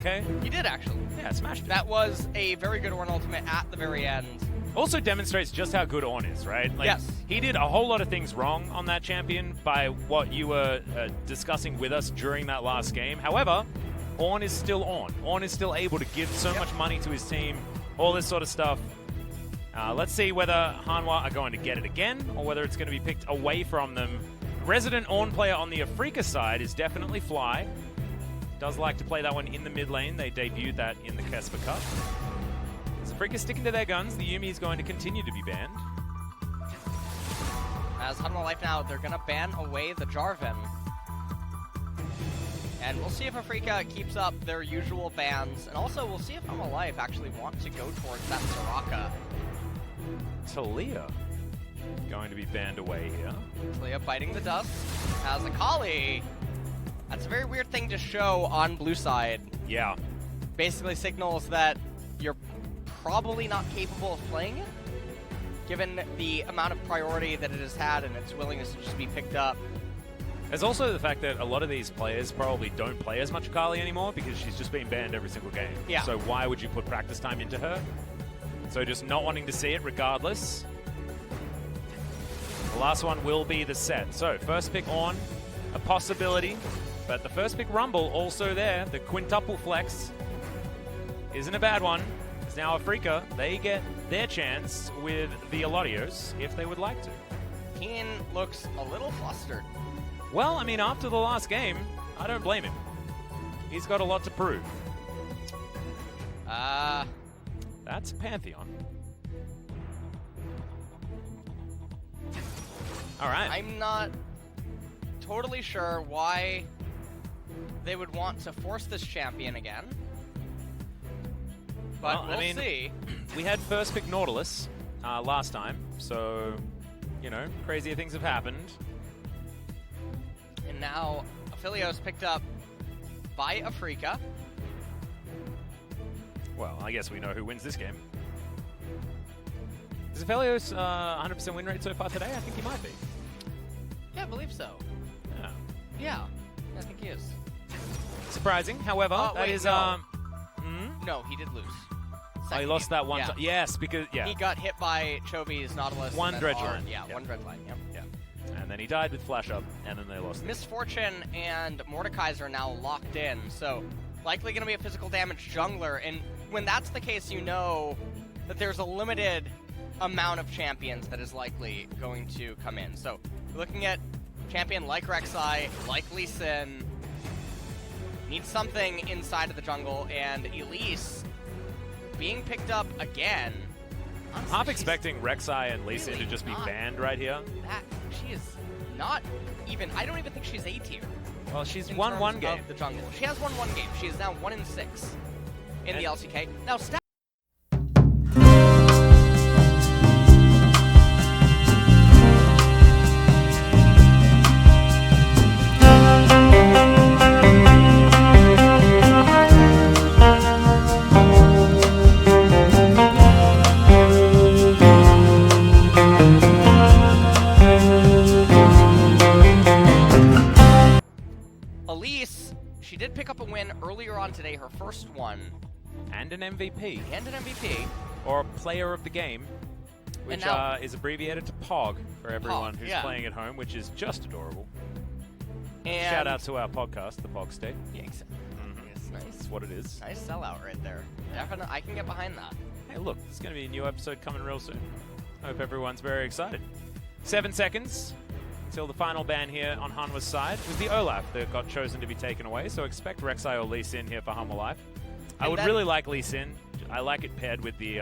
Okay. He did, actually. Yeah, smashed it. That was a very good Ornn ultimate at the very end. Also demonstrates just how good Ornn is, right? Like, yes. He did a whole lot of things wrong on that champion by what you were discussing with us during that last game. However, Ornn is still on. Ornn is still able to give so much money to his team, all this sort of stuff. Let's see whether Hanwha are going to get it again or whether it's going to be picked away from them. Resident Ornn player on the Afreeca side is definitely Fly. Does like to play that one in the mid lane. They debuted that in the Kesper Cup. So Afreeca sticking to their guns. The Yuumi is going to continue to be banned. As Hanwha Life now, they're going to ban away the Jarvan. And we'll see if Afreeca keeps up their usual bans. And also, we'll see if Hanwha Life actually want to go towards that Soraka. Talia going to be banned away here. Talia biting the dust. As Akali. That's a very weird thing to show on blue side. Yeah. Basically signals that you're probably not capable of playing it, given the amount of priority that it has had and its willingness to just be picked up. There's also the fact that a lot of these players probably don't play as much Akali anymore because she's just been banned every single game. Yeah. So why would you put practice time into her? So just not wanting to see it regardless. The last one will be the set. So first pick Ornn, a possibility. But the first pick Rumble also there. The quintuple flex isn't a bad one. It's now Afreeca. They get their chance with the Elodios if they would like to. Keen looks a little flustered. Well, I mean, after the last game, I don't blame him. He's got a lot to prove. That's Pantheon. All right. I'm not totally sure why they would want to force this champion again. But we'll see. We had first pick Nautilus last time, so, you know, crazier things have happened. And now, Aphelios picked up by Afreeca. Well, I guess we know who wins this game. Is Aphelios 100% win rate so far today? I think he might be. Yeah, I believe so. Yeah. Yeah, I think he is. Surprising, however, that wait, is... no. No, he did lose. Oh, he lost that one time. Yes, because, He got hit by Chovy's Nautilus. One dredge line. Yeah, one dredge line, yep. And then he died with flash up, and then they lost. Misfortune and Mordekaiser are now locked in, so likely going to be a physical damage jungler. And when that's the case, you know that there's a limited amount of champions that is likely going to come in. So looking at champion like Rek'Sai, like Lee Sin, needs something inside of the jungle, and Elise being picked up again. Honestly, I'm expecting Rek'Sai and Lee Sin really to just be not banned right here. She is not even, I don't even think she's A tier. Well, she's in won terms one game. of the jungle. She has won one game. She is now 1-6 in the LCK. Now, Elise, she did pick up a win earlier on today, her first one. And an MVP. And an MVP. Or player of the game, which now, is abbreviated to POG for everyone who's yeah. playing at home, which is just adorable. And shout out to our podcast, the POG State. Yeah, exactly. It's nice. That's what it is. Nice sellout right there. Definitely, I can get behind that. Hey, look, there's going to be a new episode coming real soon. Hope everyone's very excited. 7 seconds until the final ban here on Hanwha's side. It was the Olaf that got chosen to be taken away, so expect Rek'Sai or Lee Sin here for Hanwha Life. I would really like Lee Sin. I like it paired with the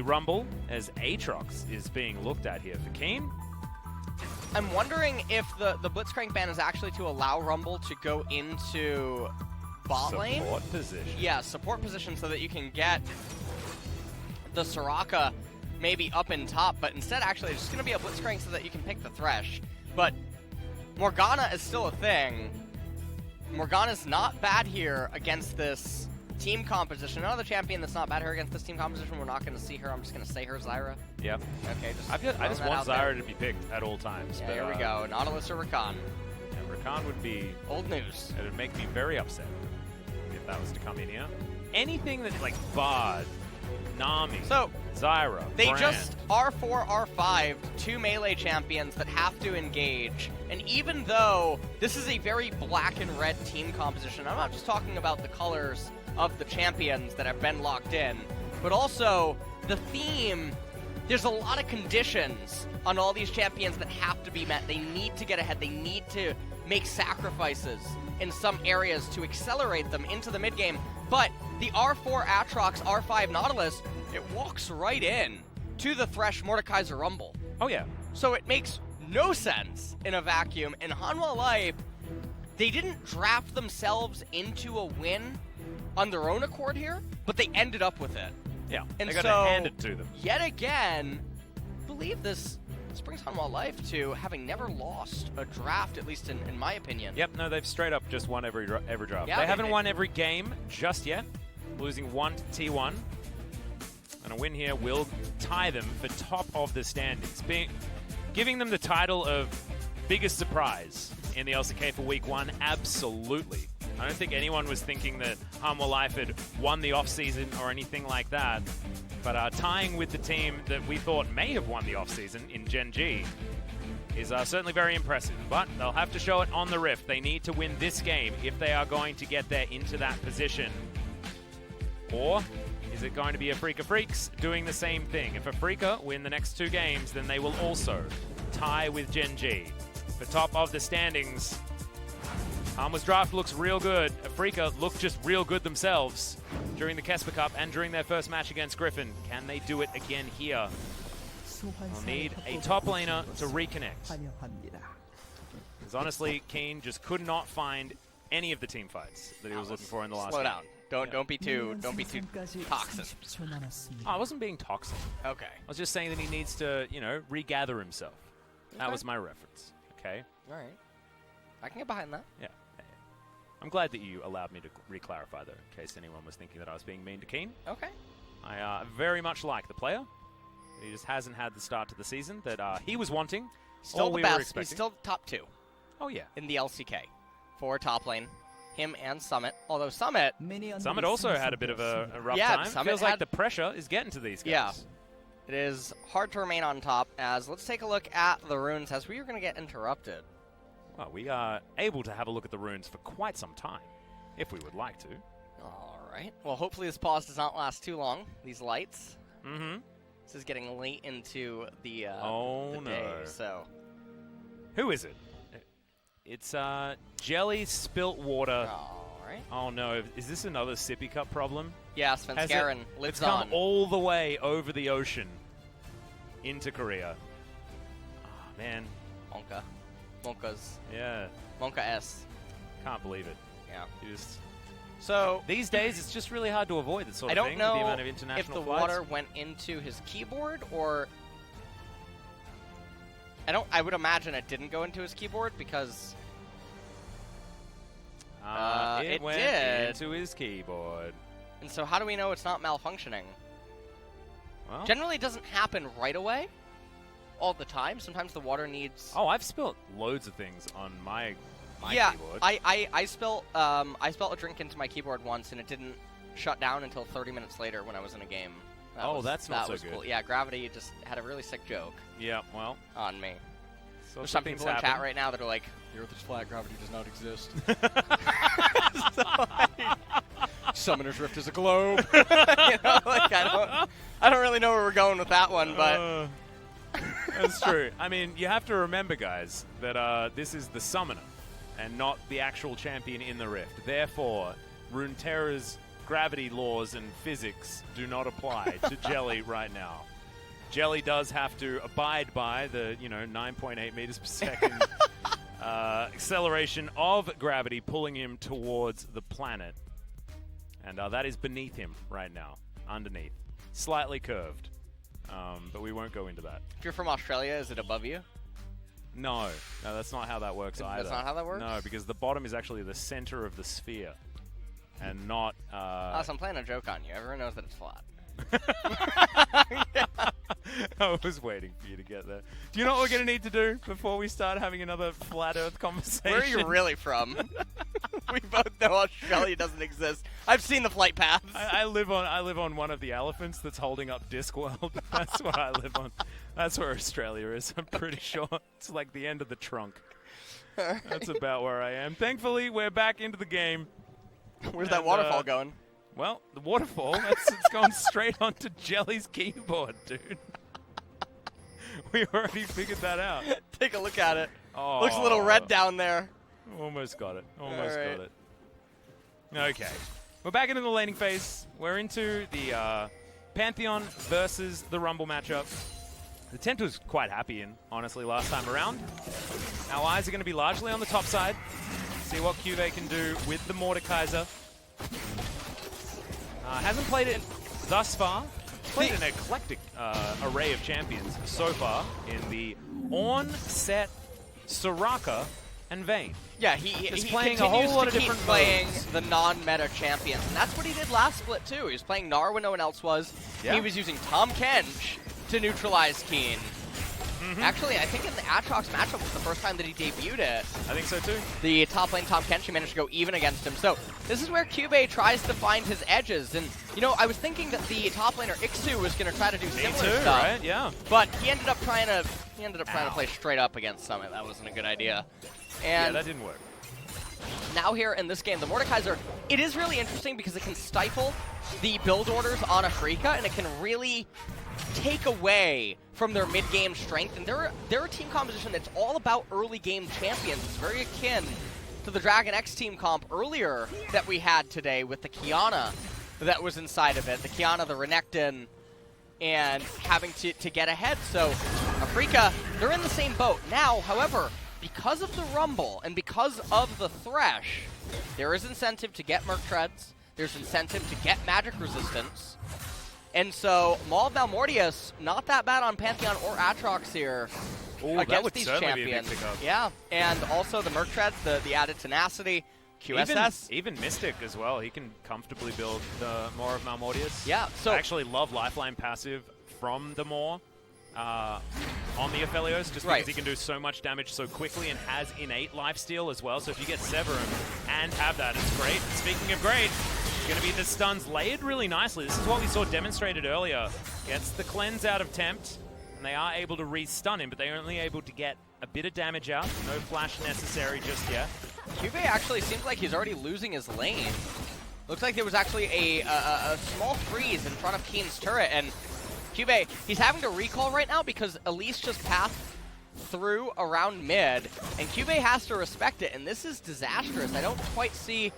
Rumble, as Aatrox is being looked at here for Keen. I'm wondering if the Blitzcrank ban is actually to allow Rumble to go into bot lane. Support position. Yeah, support position so that you can get the Soraka maybe up in top, but instead actually it's just going to be a Blitzcrank so that you can pick the Thresh. But Morgana is still a thing. Morgana's not bad here against this team composition. Another champion that's not bad here against this team composition. We're not going to see her. I'm just going to say her, Zyra. Yep. Okay, I just want Zyra to be picked at all times. Yeah, but, here we go. Nautilus or Rakan. Yeah, Rakan would be... Old news. It would make me very upset if that was to come in here. Anything that, like, Bard, Nami, So Zyra, they Brand. just R4, R5, 2 melee champions that have to engage. And even though this is a very black and red team composition, I'm not just talking about the colors of the champions that have been locked in, but also the theme. There's a lot of conditions on all these champions that have to be met. They need to get ahead. They need to make sacrifices in some areas to accelerate them into the mid game. But the R4 Atrox, R5 Nautilus, it walks right in to the Thresh Mordekaiser Rumble. Oh, yeah. So it makes no sense in a vacuum. And Hanwha Life, they didn't draft themselves into a win on their own accord here, but they ended up with it. Yeah, And they got so, it handed to them. Yet again, I believe this brings Hanwha Life to having never lost a draft, at least in my opinion. Yep, no, they've straight up just won every draft. Yeah, they haven't won every game just yet, losing 1 to T1. And a win here will tie them for top of the standings, giving them the title of biggest surprise in the LCK for week 1. Absolutely. I don't think anyone was thinking that Hanwha Life had won the offseason or anything like that. But tying with the team that we thought may have won the offseason in Gen G is certainly very impressive. But they'll have to show it on the Rift. They need to win this game if they are going to get there into that position. Or is it going to be Afreeca Freecs doing the same thing? If Afreeca win the next 2 games, then they will also tie with Gen G. For top of the standings, Hanwha's draft looks real good. Afreeca look just real good themselves during the Kesper Cup and during their first match against Griffin. Can they do it again here? They'll need a top laner to reconnect. Because honestly, Keen just could not find any of the team fights that he was looking for in the last Slow game. down. Don't be too toxic. Oh, I wasn't being toxic. Okay. I was just saying that he needs to, you know, regather himself. That Okay. was my reference. Okay? All right. I can get behind that. Yeah. I'm glad that you allowed me to re-clarify, though, in case anyone was thinking that I was being mean to Keen. Okay. I very much like the player. He just hasn't had the start to the season that he was wanting. Still or the we were best. expecting. He's still top 2 Oh, yeah. in the LCK for top lane. Him and Summit. Although Summit, Summit also had a bit of a rough Yeah, time. Summit Feels like had- the pressure is getting to these guys. Yeah. it is hard to remain on top. As let's take a look at the runes as we are going to get interrupted. Well, we are able to have a look at the runes for quite some time, if we would like to. All right. Well, hopefully this pause does not last too long. These lights. Mm-hmm. This is getting late into the Oh, the day, no. so Who is it? It's Jelly Spilt Water. all right. Oh no, is this another sippy cup problem? Yeah, Has Svenskeren lives it's come on. all the way over the ocean into Korea. Oh, man. Monka's Yeah, Monka S. can't believe it. Yeah. You just, So these days, it's just really hard to avoid this sort I of don't thing with the know amount of if international the flights. water went into his keyboard or I would imagine it didn't go into his keyboard because It it went did. into his keyboard. and so how do we know it's not malfunctioning? Well, Generally it doesn't happen right away all the time. Sometimes the water needs oh, I've spilt loads of things on my yeah, keyboard. I spilt a drink into my keyboard once and it didn't shut down until 30 minutes later when I was in a game. That's not that so was good. Cool. Yeah, Gravity just had a really sick joke Yeah, well, on me. so There's some people in chat right now that are like, "The Earth is flat. Gravity does not exist." Summoner's Rift is a globe. You know, like I don't really know where we're going with that one, but That's true. I mean, you have to remember, guys, that this is the summoner and not the actual champion in the Rift. Therefore, Runeterra's gravity laws and physics do not apply to Jelly right now. Jelly does have to abide by the, 9.8 meters per second acceleration of gravity pulling him towards the planet. And that is beneath him right now, underneath. Slightly curved. But we won't go into that. if you're from Australia, is it above you? No, that's not how that works either. That's not how that works? No, because the bottom is actually the center of the sphere, and not. So I'm playing a joke on you. Everyone knows that it's flat. I was waiting for you to get there. Do you know what we're going to need to do before we start having another flat Earth conversation? Where are you really from? We both know Australia doesn't exist. I've seen the flight paths. I live on one of the elephants that's holding up Discworld. That's what I live on. That's where Australia is. I'm pretty sure it's like the end of the trunk. Right. That's about where I am. Thankfully, we're back into the game. Where's that waterfall going? Well, the waterfall, it's going straight onto Jelly's keyboard, dude. We already figured that out. Take a look at it. Oh. Looks a little red down there. Almost got it. Almost Alright. got it. Okay. We're back into the laning phase. We're into the Pantheon versus the Rumble matchup. The Tent was quite happy in, honestly, last time around. Our eyes are going to be largely on the top side. See what QV can do with the Mordekaiser. Hasn't played it thus far. Played an eclectic array of champions so far in the Ornn, Set, Soraka, and Vayne. Yeah, he playing continues a whole lot to of keep different playing modes. the non-meta champions, and that's what he did last split too. He was playing Gnar when no one else was. Yeah. He was using Tahm Kench to neutralize Keen. Actually, I think in the Aatrox matchup was the first time that he debuted it. I think so too. The top lane Tahm Kench managed to go even against him. So this is where Cube tries to find his edges. And, you know, I was thinking that the top laner Ixu was going to try to do similar Me too, stuff. right? Yeah. But he ended up trying to play straight up against Summit. That wasn't a good idea. Yeah, And that didn't work. now here in this game, the Mordekaiser, it is really interesting because it can stifle the build orders on Afreeca, and it can really take away from their mid-game strength. And they're a team composition that's all about early game champions. It's very akin to the Dragon X team comp earlier that we had today with the Kiana that was inside of it. The Kiana, the Renekton, and having to get ahead. So Afreeca, they're in the same boat. Now, however, because of the Rumble and because of the Thresh, there is incentive to get Merc Treads. There's incentive to get magic resistance. And so Maul of Malmortius, not that bad on Pantheon or Aatrox here Ooh, that against would these certainly be a big champions. pickup. Yeah, and also the Merc Treads, the added tenacity, QSS. Even Mystic as well. He can comfortably build the Maw of Malmortius. Yeah, so I actually love Lifeline passive from the Maw on the Aphelios, just Right. because he can do so much damage so quickly and has innate lifesteal as well. So if you get Sever him and have that, it's great. Speaking of great, it's going to be the stuns layered really nicely. This is what we saw demonstrated earlier. Gets the cleanse out of Tempt, and they are able to re-stun him, but they're only able to get a bit of damage out. No flash necessary just yet. Cube actually seems like he's already losing his lane. Looks like there was actually a small freeze in front of Keen's turret, and Cube, he's having to recall right now because Elise just passed through around mid, and Cube has to respect it, and this is disastrous. I don't quite see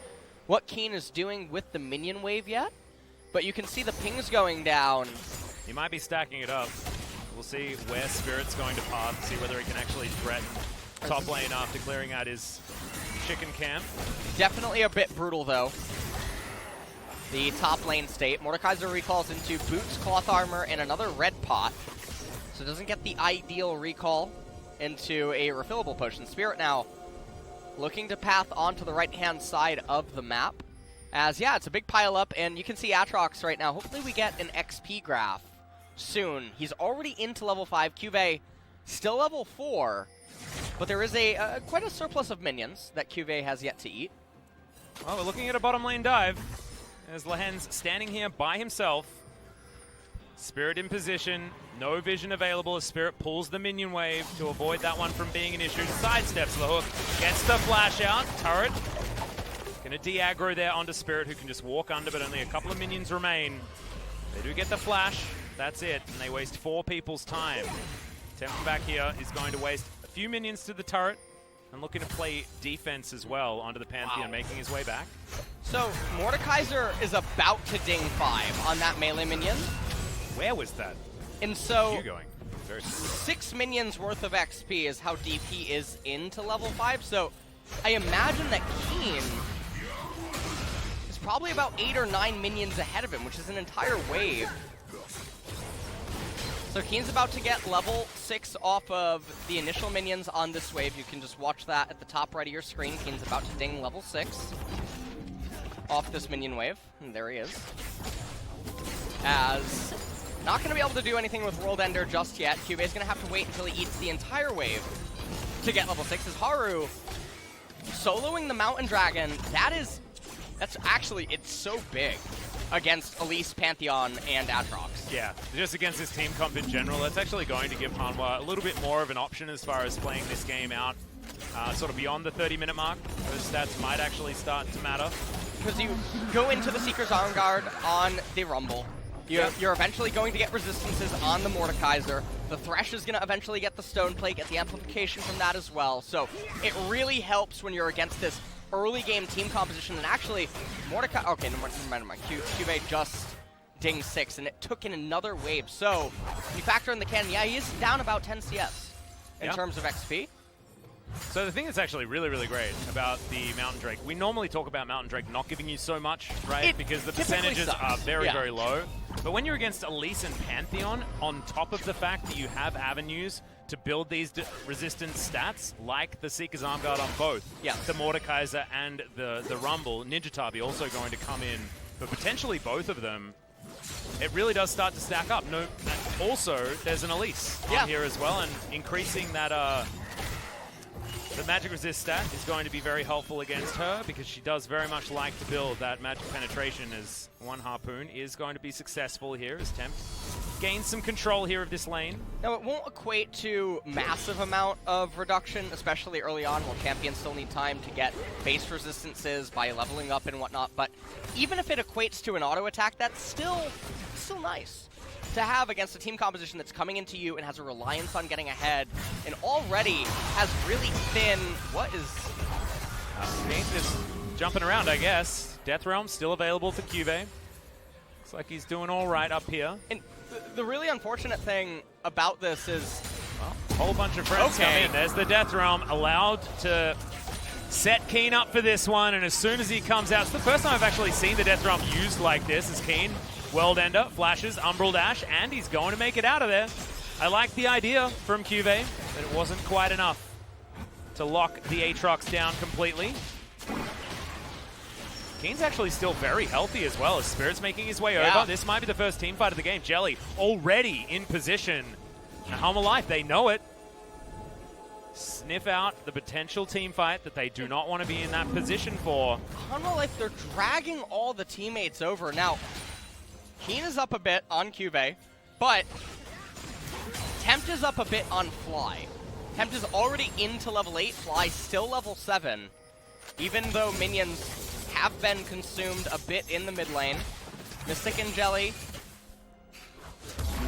what Keen is doing with the minion wave yet, but you can see the pings going down. He might be stacking it up. We'll see where Spirit's going to path, see whether he can actually threaten top lane after clearing out his chicken camp. Definitely a bit brutal, though. The top lane state. Mordekaiser recalls into boots, cloth armor, and another red pot. So doesn't get the ideal recall into a refillable potion. Spirit now looking to path onto the right-hand side of the map. As, yeah, it's a big pile up, and you can see Aatrox right now. Hopefully we get an XP graph soon. He's already into level 5. Cuvée still level 4, but there is quite a surplus of minions that Cuvée has yet to eat. Well, we're looking at a bottom lane dive. As Lehen's standing here by himself. Spirit in position. No vision available as Spirit pulls the minion wave to avoid that one from being an issue. Sidesteps the hook. Gets the flash out. Turret. Gonna de-aggro there onto Spirit, who can just walk under, but only a couple of minions remain. They do get the flash. That's it. And they waste 4 people's time. Tempt back here is going to waste a few minions to the turret. And looking to play defense as well onto the Pantheon, making his way back. So, Mordekaiser is about to ding 5 on that melee minion. Where was that? And so, You going? Very 6 minions worth of XP is how deep he is into level 5. So, I imagine that Keen is probably about 8 or 9 minions ahead of him, which is an entire wave. So Keen's about to get level 6 off of the initial minions on this wave. You can just watch that at the top right of your screen. Keen's about to ding level 6 off this minion wave. And there he is. as not going to be able to do anything with World Ender just yet. Cube is going to have to wait until he eats the entire wave to get level 6. As Haru soloing the Mountain Dragon, that's actually, it's so big against Elise, Pantheon, and Aatrox. Yeah, just against his team comp in general, that's actually going to give Hanwha a little bit more of an option as far as playing this game out sort of beyond the 30-minute mark. Those stats might actually start to matter. Because you go into the Seeker's Vanguard on the Rumble. You're eventually going to get resistances on the Mordekaiser. The Thresh is going to eventually get the Stone Plate, get the amplification from that as well. So it really helps when you're against this early game team composition. And actually, Mordekaiser... Okay, never mind. QV just dinged 6, and it took in another wave. So when you factor in the cannon, yeah, he is down about 10 CS in terms of XP. So the thing that's actually really, really great about the Mountain Drake, we normally talk about Mountain Drake not giving you so much, right? Because the percentages are very, very low. But when you're against Elise and Pantheon, on top of the fact that you have avenues to build these resistance stats, like the Seeker's Arm Guard on both, the Mordekaiser and the Rumble, Ninja Tabi also going to come in, but potentially both of them, it really does start to stack up. No, also, there's an Elise on here as well, and increasing that... the magic resist stat is going to be very helpful against her because she does very much like to build that magic penetration, as one Harpoon is going to be successful here as Temp gains some control here of this lane. Now, it won't equate to massive amount of reduction, especially early on, while champions still need time to get base resistances by leveling up and whatnot, but even if it equates to an auto attack, that's still nice to have against a team composition that's coming into you and has a reliance on getting ahead, and already has really thin... What is... Paint is jumping around, I guess. Death Realm still available to Cube. Looks like he's doing all right up here. And the really unfortunate thing about this is... Well, a whole bunch of friends come in. There's the Death Realm, allowed to set Keen up for this one, and as soon as he comes out... It's the first time I've actually seen the Death Realm used like this, as Keen... World Ender, flashes, Umbral Dash, and he's going to make it out of there. I like the idea from QV, but it wasn't quite enough to lock the Aatrox down completely. Keen's actually still very healthy as well, as Spirit's making his way over. This might be the first team fight of the game. Jelly already in position. Now, Hanwha Life, they know it. Sniff out the potential team fight that they do not want to be in that position for. Hanwha Life, they're dragging all the teammates over. Now, Keen is up a bit on Cube, but Tempt is up a bit on Fly. Tempt is already into level 8, Fly still level 7, even though minions have been consumed a bit in the mid lane. Mystic and Jelly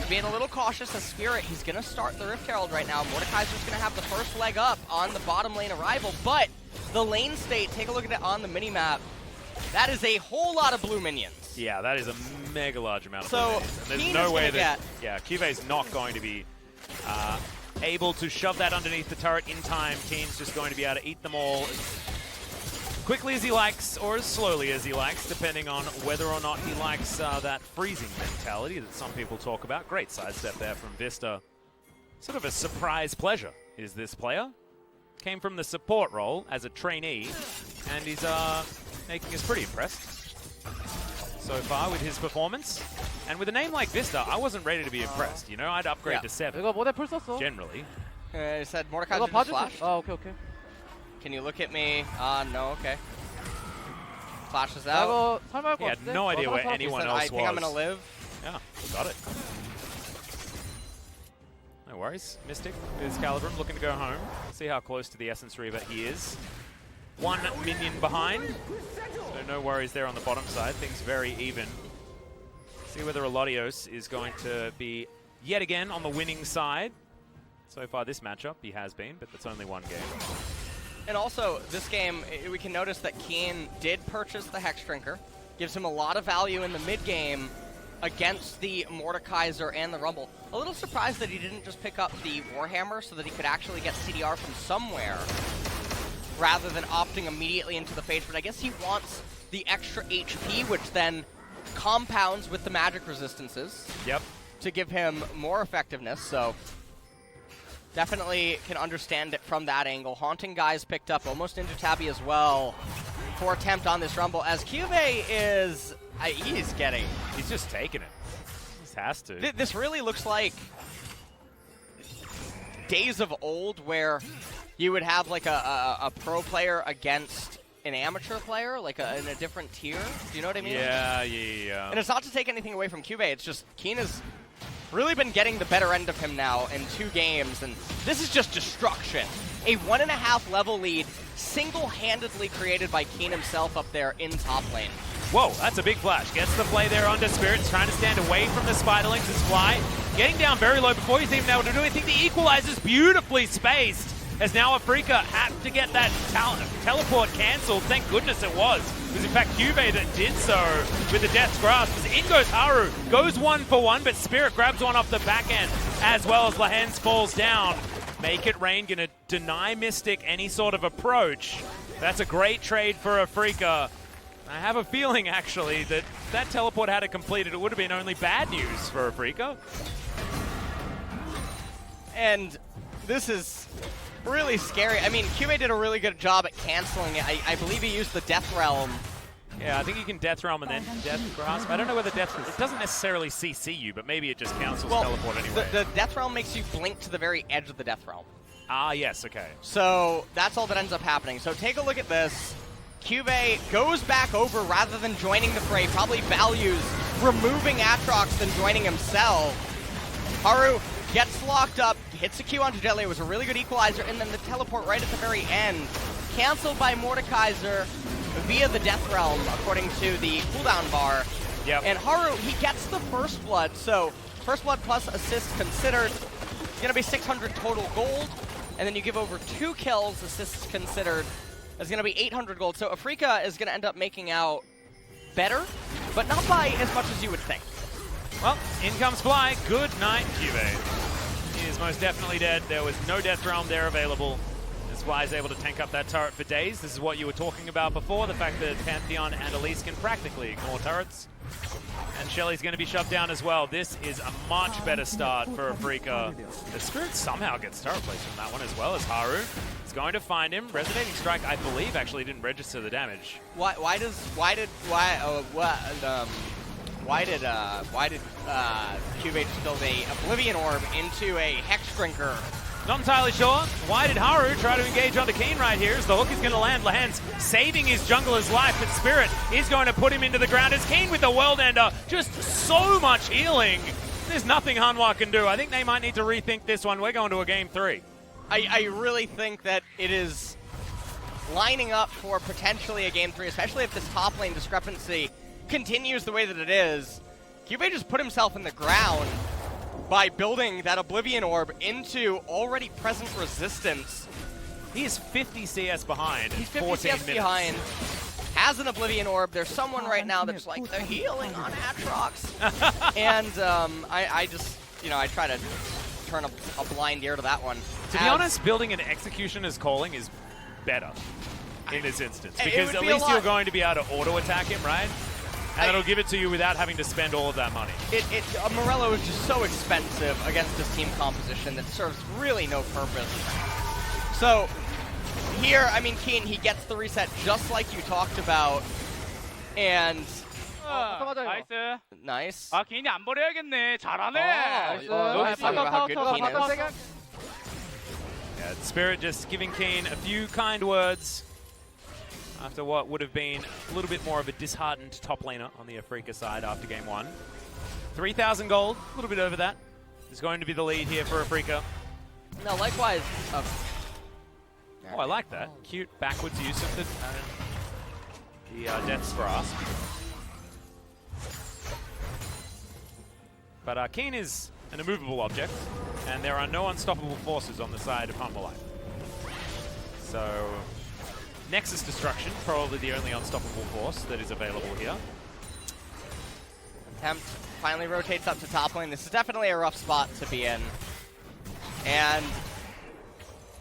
being a little cautious as Spirit. He's going to start the Rift Herald right now. Mordekaiser's going to have the first leg up on the bottom lane arrival, but the lane state, take a look at it on the minimap, that is a whole lot of blue minions. Yeah, that is a mega large amount of blue minions. And there's no way that... Yeah, Cuve's not going to be able to shove that underneath the turret in time. Keen's just going to be able to eat them all as quickly as he likes, or as slowly as he likes, depending on whether or not he likes that freezing mentality that some people talk about. Great sidestep there from Vista. Sort of a surprise pleasure is this player. Came from the support role as a trainee, and he's making us pretty impressed so far with his performance. And with a name like Vista, I wasn't ready to be impressed. You know, I'd upgrade to 7. Generally. I said Mordekaiser just flashed. Oh, okay. Can you look at me? No, okay. Flashes out. He had no idea where anyone else was. I think I'm going to live. Yeah, got it. No worries. Mystic is Calibrum looking to go home. See how close to the Essence Reaver he is. One minion behind. So no worries there on the bottom side. Things very even. See whether Elodios is going to be yet again on the winning side. So far this matchup, he has been, but that's only one game. And also, this game, we can notice that Keen did purchase the Hex Drinker. Gives him a lot of value in the mid-game against the Mordekaiser and the Rumble. A little surprised that he didn't just pick up the Warhammer so that he could actually get CDR from somewhere, rather than opting immediately into the Phage, but I guess he wants the extra HP, which then compounds with the magic resistances. Yep. To give him more effectiveness, so definitely can understand it from that angle. Haunting Guys picked up, almost into Tabby as well, for attempt on this Rumble, as Cube is He's getting... He's just taking it. He just has to. This really looks like days of old where you would have like a pro player against an amateur player, like in a different tier. Do you know what I mean? Yeah. And it's not to take anything away from Cube, it's just Keen has really been getting the better end of him now in 2 games, and this is just destruction. A 1.5 level lead single-handedly created by Keen himself up there in top lane. Whoa, that's a big flash. Gets the play there onto Spirit, trying to stand away from the Spiderlings as Fly. Getting down very low before he's even able to do anything. The equalizer's beautifully spaced, as now Afreeca had to get that teleport cancelled. Thank goodness it was. It was in fact Cube that did so with the Death's Grasp. As in goes Haru, goes 1 for 1, but Spirit grabs one off the back end, as well as Lahens falls down. Make It Rain gonna deny Mystic any sort of approach. That's a great trade for Afreeca. I have a feeling, actually, that that teleport had it completed, it would have been only bad news for Afreeca. And this is really scary. I mean, Cube did a really good job at canceling it. I believe he used the Death Realm. Yeah, I think you can Death Realm and then Death Grasp. I don't know whether Death... It doesn't necessarily CC you, but maybe it just cancels teleport anyway. The Death Realm makes you blink to the very edge of the Death Realm. Ah, yes, okay. So that's all that ends up happening. So take a look at this. Cube goes back over rather than joining the fray. Probably values removing Aatrox than joining himself. Haru gets locked up, hits a Q onto Jelly. It was a really good equalizer, and then the teleport right at the very end. Canceled by Mordekaiser via the Death Realm, according to the cooldown bar. Yep. And Haru, he gets the First Blood, so First Blood plus assist considered. It's gonna be 600 total gold, and then you give over 2 kills, assists considered. It's gonna be 800 gold, so Afreeca is gonna end up making out better, but not by as much as you would think. Well, in comes Fly. Good night, Cube. He is most definitely dead. There was no Death Realm there available. As Fly is able to tank up that turret for days. This is what you were talking about before, the fact that Pantheon and Elise can practically ignore turrets. And Shelly's going to be shoved down as well. This is a much better start for Afreeca. The Spirit somehow gets turret placed from that one as well as Haru. He's going to find him. Resonating Strike, I believe, actually didn't register the damage. Why did Cube just build a Oblivion Orb into a Hex Drinker? Not entirely sure. Why did Haru try to engage onto Keen right here as the hook is going to land? Lahens saving his jungler's life, but Spirit is going to put him into the ground as Keen with the World Ender. Just so much healing. There's nothing Hanwha can do. I think they might need to rethink this one. We're going to a game 3. I really think that it is lining up for potentially a game 3, especially if this top lane discrepancy continues the way that it is. Cube just put himself in the ground by building that Oblivion Orb into already present resistance. He is 50 CS behind. He's 50 14 CS minutes. behind. Has an Oblivion Orb. There's someone right now that's like, they're healing on Aatrox. And I just, I try to turn a blind ear to that one. To be honest, building an execution as calling is better in this instance. Because at least you're going to be able to auto-attack him, right? And it'll give it to you without having to spend all of that money. Morello is just so expensive against this team composition that serves really no purpose. So here, I mean, Keen, he gets the reset just like you talked about. And 나이스. nice. 아, 개인이 안 버려야겠네. 잘하네. How good Keen is. Yeah, Spirit just giving Keen a few kind words after what would have been a little bit more of a disheartened top laner on the Afreeca side after game 1. 3,000 gold, a little bit over that, is going to be the lead here for Afreeca. No, likewise. Oh, I like that. Cute backwards use of the Death's Grasp. But Keen is an immovable object, and there are no unstoppable forces on the side of Hanwha. So Nexus Destruction, probably the only unstoppable force that is available here. Attempt finally rotates up to top lane. This is definitely a rough spot to be in. And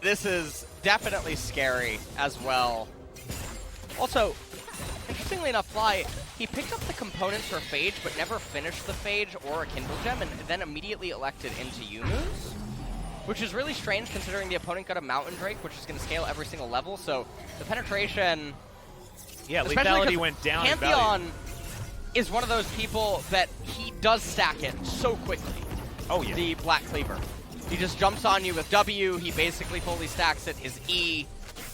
this is definitely scary as well. Also, interestingly enough, Fly, he picked up the components for Phage, but never finished the Phage or a Kindle Gem, and then immediately elected into Yumu's. Which is really strange considering the opponent got a Mountain Drake, which is going to scale every single level, so the penetration... Yeah, lethality went down Pantheon, is one of those people that he does stack it so quickly. Oh yeah. The Black Cleaver. He just jumps on you with W, he basically fully stacks it, his E.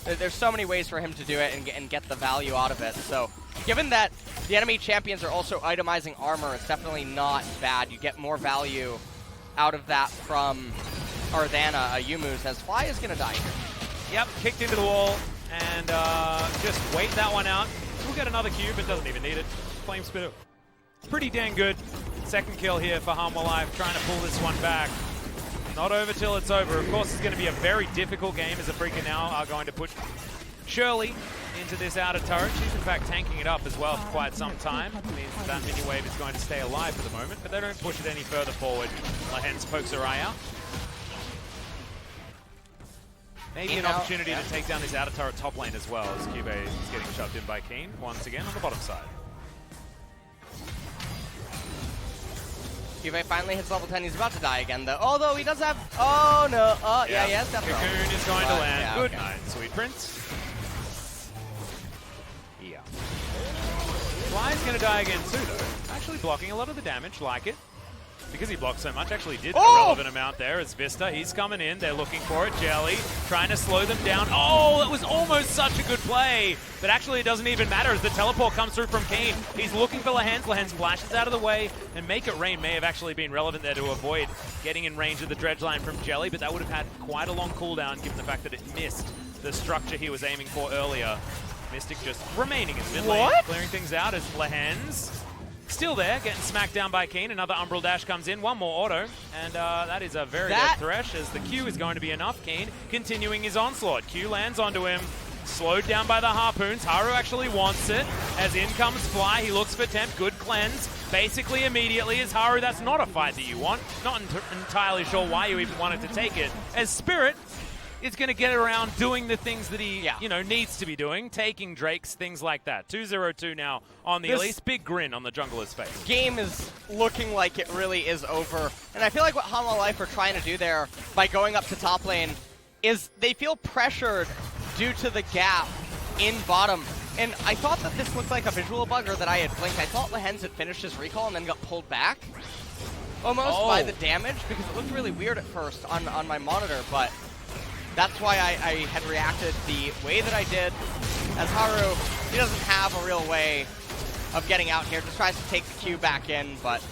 There's so many ways for him to do it and get the value out of it. So given that the enemy champions are also itemizing armor, it's definitely not bad. You get more value out of that from Ardana, Yumu's, as Fly is going to die here. Yep, kicked into the wall, and just wait that one out. We'll get another cube, but doesn't even need it. Flame Spitter, pretty dang good. Second kill here for Hanwha Life, trying to pull this one back. Not over till it's over. Of course, it's going to be a very difficult game as Afreeca now are going to put Shirley into this outer turret. She's in fact tanking it up as well for quite some time. It means that mini wave is going to stay alive for the moment, but they don't push it any further forward. Hence pokes her eye out. Maybe an opportunity to take down this outer turret top lane as well, as Cube is getting shoved in by Keen once again on the bottom side. Cube finally hits level 10. He's about to die again, though. Although he does have... Oh, no. Oh, yeah, he has definitely. Cocoon is going to land. Yeah, Good okay. night, Sweet Prince. Yeah. Fly's going to die again too, though. Actually blocking a lot of the damage, like it. Because he blocked so much, actually did a relevant amount there as Vista. He's coming in. They're looking for it. Jelly trying to slow them down. Oh, it was almost such a good play. But actually, it doesn't even matter as the teleport comes through from Keen. He's looking for Lehens. Lehens flashes out of the way. And Make It Rain may have actually been relevant there to avoid getting in range of the dredge line from Jelly. But that would have had quite a long cooldown given the fact that it missed the structure he was aiming for earlier. Mystic just remaining in mid lane, clearing things out as Lehens still there, getting smacked down by Keen. Another Umbral Dash comes in, one more auto, and that is a very good Thresh, as the Q is going to be enough. Keen continuing his onslaught. Q lands onto him, slowed down by the Harpoons. Haru actually wants it, as in comes Fly. He looks for Temp, good cleanse. Basically immediately as Haru, that's not a fight that you want. Not entirely sure why you even wanted to take it. As Spirit is going to get around doing the things that he needs to be doing, taking Drakes, things like that. 2-0-2 now on the Elise. Big grin on the jungler's face. Game is looking like it really is over. And I feel like what Hanwha Life are trying to do there by going up to top lane is they feel pressured due to the gap in bottom. And I thought that this looked like a visual bug, or that I had blinked. I thought Lehens had finished his recall and then got pulled back almost by the damage, because it looked really weird at first on my monitor, but that's why I had reacted the way that I did. As Haru, he doesn't have a real way of getting out here. Just tries to take the Q back in, but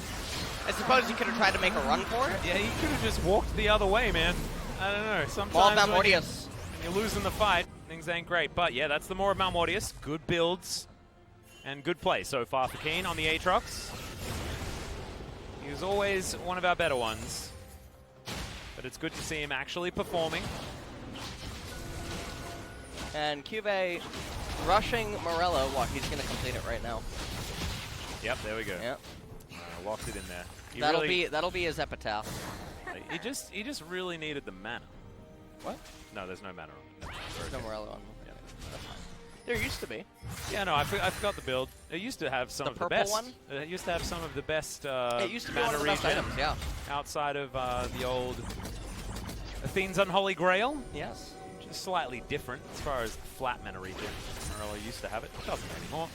I suppose he could have tried to make a run for it. Yeah, he could have just walked the other way, man. I don't know. Sometimes when you're losing the fight, things ain't great. But yeah, that's the more of Malmortius. Good builds and good play so far for Keen on the Aatrox. He was always one of our better ones, but it's good to see him actually performing. And Cube rushing Morello. What, he's going to complete it right now. Yep, there we go. Yep. Locked it in there. That'll be his epitaph. He just really needed the mana. What? No, there's no mana on it. There's no Morello on. Yeah. There used to be. Yeah, no, I forgot the build. It used to have some of the best. One? It used to have some of the best it used to be one of the best items, yeah. Outside of the old Athene's Unholy Grail. Yes. Just slightly different as far as flat mana regen. Morello used to have it. Doesn't anymore.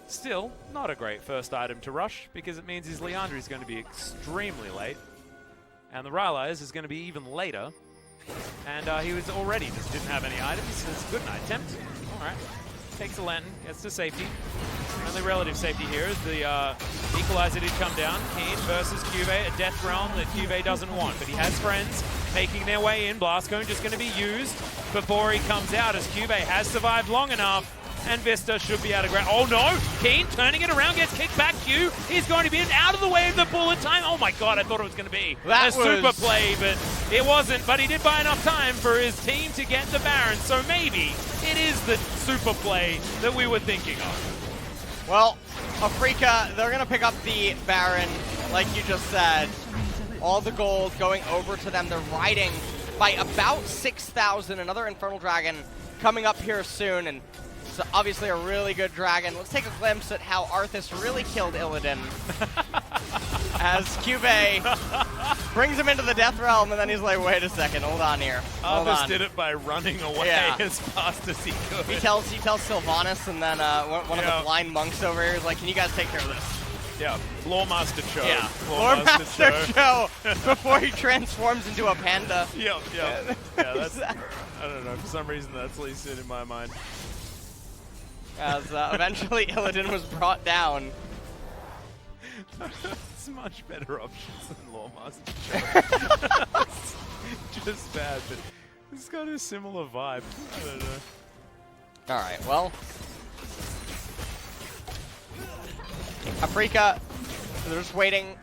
Still, not a great first item to rush, because it means his Leandra is going to be extremely late. And the Rylai's is going to be even later. And he was already just didn't have any items. It's a good night attempt. Alright. Takes the lantern, gets to safety. Only relative safety here is the equalizer did come down. Keen versus Cube, a death realm that Cube doesn't want. But he has friends making their way in. Blast Cone just going to be used before he comes out, as Cube has survived long enough. And Vista should be able to grab. Oh no! Keen turning it around, gets kicked back. Q is going to be out of the way of the bullet time. Oh my god, I thought it was going to be a super play, but it wasn't. But he did buy enough time for his team to get the Baron, so maybe it is the super play that we were thinking of. Well, Afreeca, they're going to pick up the Baron, like you just said. All the gold going over to them. They're riding by about 6,000. Another Infernal Dragon coming up here soon, and it's obviously a really good dragon. Let's take a glimpse at how Arthas really killed Illidan. As Cube brings him into the Death Realm, and then he's like, wait a second, hold on here. Hold Arthas on. did it by running away as fast as he could. He tells Sylvanas and then one of the blind monks over here is like, can you guys take care of this? Yeah, Loremaster Cho. Yeah, Loremaster Cho before he transforms into a panda. Yeah, that's, I don't know, for some reason that's Lee Sin in my mind. As eventually Illidan was brought down. It's much better options than Loremaster Cho. Just bad, but it's got a similar vibe. I don't know. Alright, well. Afreeca, they're just waiting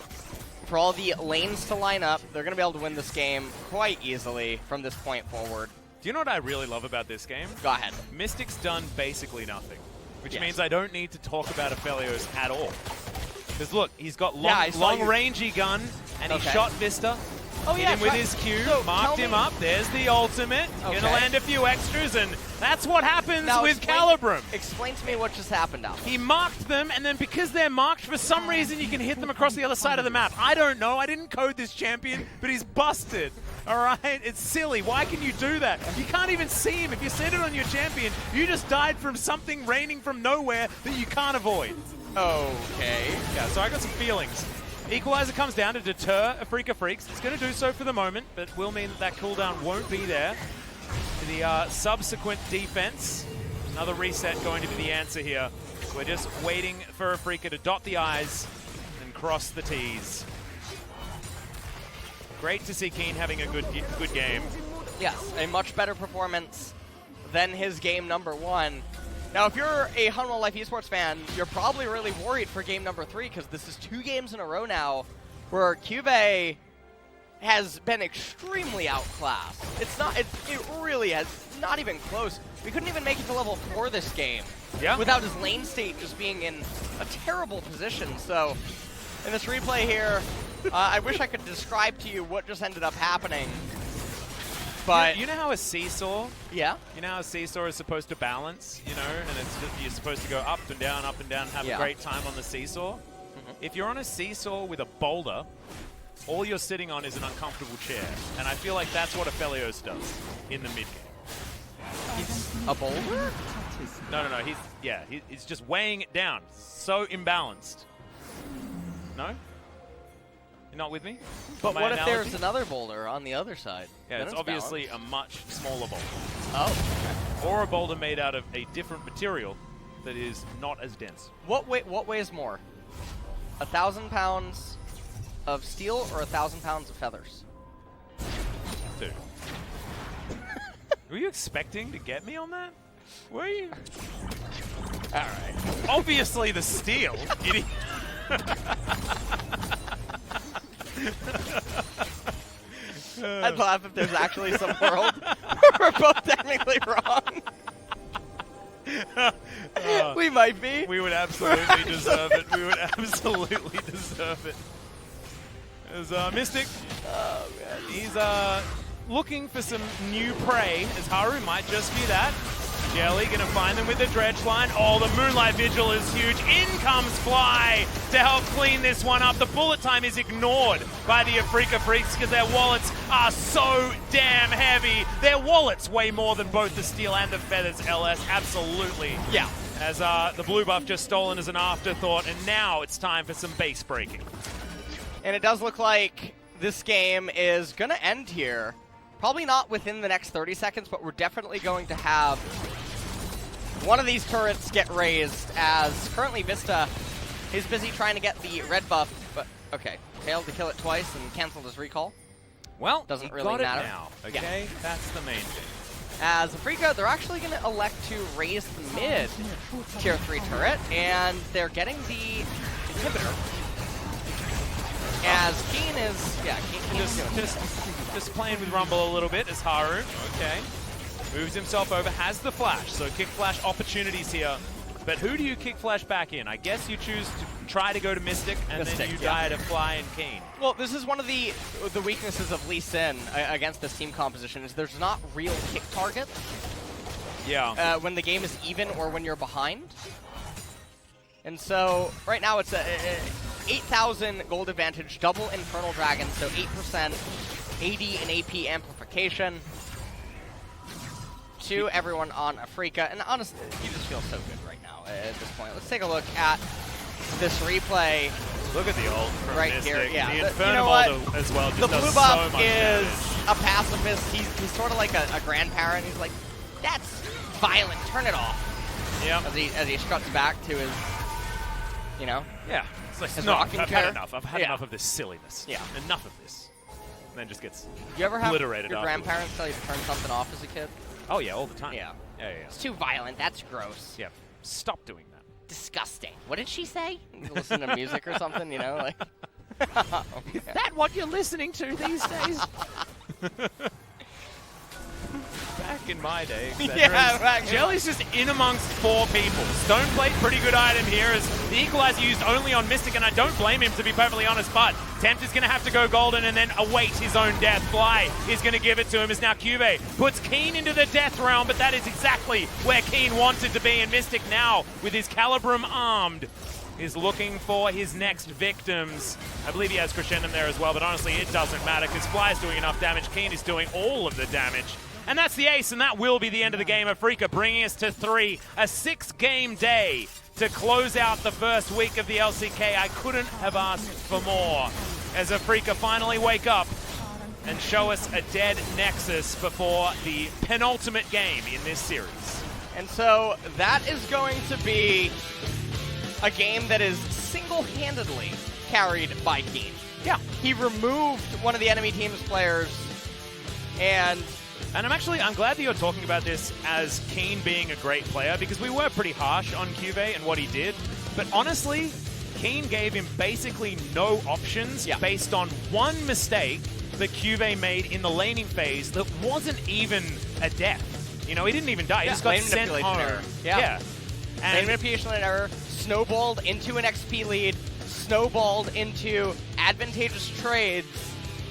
for all the lanes to line up. They're going to be able to win this game quite easily from this point forward. Do you know what I really love about this game? Go ahead. Mystic's done basically nothing, which means I don't need to talk about Aphelios at all. Because look, he's got long-rangey gun, and he shot Vista. Oh, Hit him with his Q, marked him up. There's the ultimate. Gonna land a few extras, and that's what happens with Calibrum. Explain to me what just happened now. He marked them, and then because they're marked, for some reason you can hit them across the other side of the map. I don't know. I didn't code this champion, but he's busted. All right? It's silly. Why can you do that? You can't even see him. If you set it on your champion, you just died from something raining from nowhere that you can't avoid. Okay. Yeah, so I got some feelings. Equalizer comes down to deter Afreeca Freecs. It's going to do so for the moment, but will mean that cooldown won't be there. The subsequent defense, another reset going to be the answer here. We're just waiting for Afreeca to dot the I's and cross the T's. Great to see Keen having a good game. Yes, a much better performance than his game number 1. Now, if you're a Hanwha Life Esports fan, you're probably really worried for game number 3 because this is 2 games in a row now where Cube has been extremely outclassed. It really has not even close. We couldn't even make it to level 4 this game without his lane state just being in a terrible position. So, in this replay here, I wish I could describe to you what just ended up happening. But you know how a seesaw? Yeah. You know how a seesaw is supposed to balance, you know, and it's just, you're supposed to go up and down, and have a great time on the seesaw? If you're on a seesaw with a boulder, all you're sitting on is an uncomfortable chair. And I feel like that's what Aphelios does in the mid-game. He's a boulder? No. He's just weighing it down. So imbalanced. No? You're not with me? But what if there's another boulder on the other side? Yeah, then it's obviously a much smaller boulder. Oh. Okay. Or a boulder made out of a different material that is not as dense. What weighs more? 1,000 pounds of steel or 1,000 pounds of feathers? Dude. Were you expecting to get me on that? Were you? Alright. Obviously the steel, idiot. I'd laugh if there's actually some world where we're both technically wrong. We might be. We would absolutely deserve it. We would absolutely deserve it. There's Mystic. Oh, man. He's looking for some new prey, as Haru might just be that. Jelly gonna find them with the dredge line. Oh, the Moonlight Vigil is huge. In comes Fly to help clean this one up. The bullet time is ignored by the Afreeca Freecs because their wallets are so damn heavy. Their wallets weigh more than both the steel and the feathers, LS. Absolutely. Yeah. As the blue buff just stolen as an afterthought, and now it's time for some base breaking. And it does look like this game is gonna end here. Probably not within the next 30 seconds, but we're definitely going to have one of these turrets get raised, as currently Vista is busy trying to get the red buff, but okay, failed to kill it twice and canceled his recall. Well, doesn't really matter. Now, okay? Yeah. That's the main thing. As Afreeca, they're actually going to elect to raise the mid tier 3 turret, and they're getting the inhibitor. As Keen is, just playing with Rumble a little bit as Haru. Okay. Moves himself over, has the flash, so kick flash opportunities here. But who do you kick flash back in? I guess you choose to try to go to Mystic, and then you die to Fly and Keen. Well, this is one of the weaknesses of Lee Sin against this team composition, is there's not real kick targets. Yeah. When the game is even or when you're behind. And so, right now it's 8,000 gold advantage, double Infernal Dragon, so 8% AD and AP amplification to everyone on Afreeca. And honestly, you just feel so good right now at this point. Let's take a look at this replay. Look at the ult from right Mystic. here. Yeah, The Infernal ult as well just the does blue so buff much is damage. a pacifist. He's sort of like a grandparent. He's like, that's violent. Turn it off. Yeah. As he struts back to his, you know. Yeah. It's like, his no, rocking I've chair. had enough. I've had enough of this silliness. Yeah. Enough of this. And then just gets You ever have your obliterated afterwards. grandparents tell you to turn something off as a kid? Oh yeah, all the time. Yeah. Yeah. It's too violent. That's gross. Yeah. Stop doing that. Disgusting. What did she say? Listen to music or something, you know? Like. Is that what you're listening to these days? Back in my day, Jelly's just in amongst 4 people. Stone Plate, pretty good item here, as the Equalizer used only on Mystic, and I don't blame him, to be perfectly honest, but Tempt is going to have to go golden and then await his own death. Fly is going to give it to him, as now Cube puts Keen into the death realm, but that is exactly where Keen wanted to be, and Mystic now, with his Calibrum armed, is looking for his next victims. I believe he has Crescendum there as well, but honestly, it doesn't matter, because Fly is doing enough damage. Keen is doing all of the damage. And that's the ace, and that will be the end of the game. Afreeca bringing us to 3, a 6-game day to close out the first week of the LCK. I couldn't have asked for more, as Afreeca finally wake up and show us a dead Nexus before the penultimate game in this series. And so that is going to be a game that is single-handedly carried by Keen. Yeah. He removed one of the enemy team's players, and I'm glad that you're talking about this as Keen being a great player, because we were pretty harsh on Cube and what he did. But honestly, Keen gave him basically no options based on one mistake that Cube made in the laning phase that wasn't even a death. You know, he didn't even die. He just got sent home. Error. And lane manipulation and error, snowballed into an XP lead, snowballed into advantageous trades,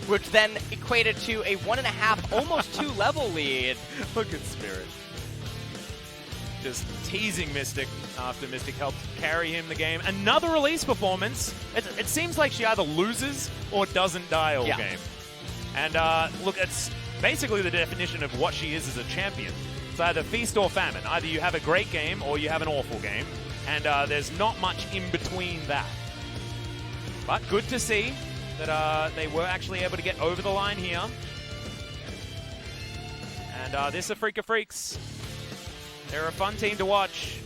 which then equated to a 1.5, almost 2 level lead. Look at Spirit. Just teasing Mystic after Mystic helped carry him the game. Another release performance. It seems like she either loses or doesn't die all game. And look, it's basically the definition of what she is as a champion. It's either feast or famine. Either you have a great game or you have an awful game. And there's not much in between that. But good to see that they were actually able to get over the line here. And this Afreeca Freecs, they're a fun team to watch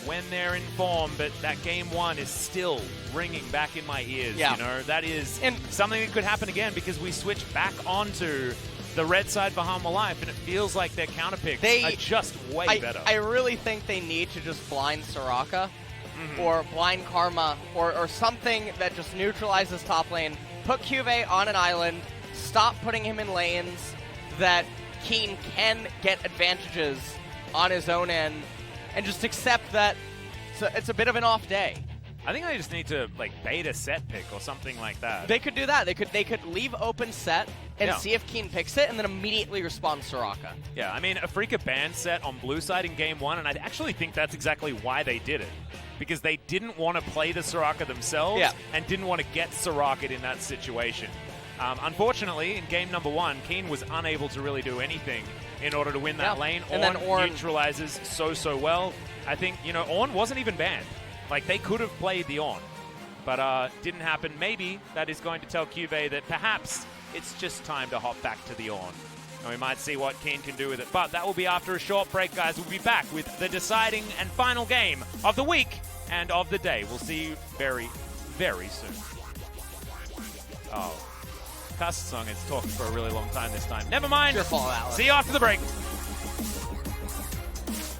when they're in form, but that game 1 is still ringing back in my ears. You know, that is something that could happen again, because we switch back onto the red side for Hanwha Life, and it feels like their counter picks are just way better. I really think they need to just blind Soraka or blind Karma or something that just neutralizes top lane. Put Cube on an island, stop putting him in lanes that Keen can get advantages on his own end, and just accept that it's a bit of an off day. I think they just need to bait a set pick or something like that. They could do that. They could leave open set and see if Keen picks it, and then immediately respond Soraka. Yeah, I mean, Afreeca banned set on blue side in game 1, and I actually think that's exactly why they did it. Because they didn't want to play the Soraka themselves and didn't want to get Soraka in that situation. Unfortunately, in game number 1, Keen was unable to really do anything in order to win that lane. And then Ornn neutralizes so well. I think, you know, Ornn wasn't even banned. They could have played the Ornn, but didn't happen. Maybe that is going to tell Cube that perhaps it's just time to hop back to the Ornn. And we might see what Keen can do with it. But that will be after a short break, guys. We'll be back with the deciding and final game of the week and of the day. We'll see you very, very soon. Oh. Cuss song is talking for a really long time this time. Never mind. Your fault, Alex. See you after the break.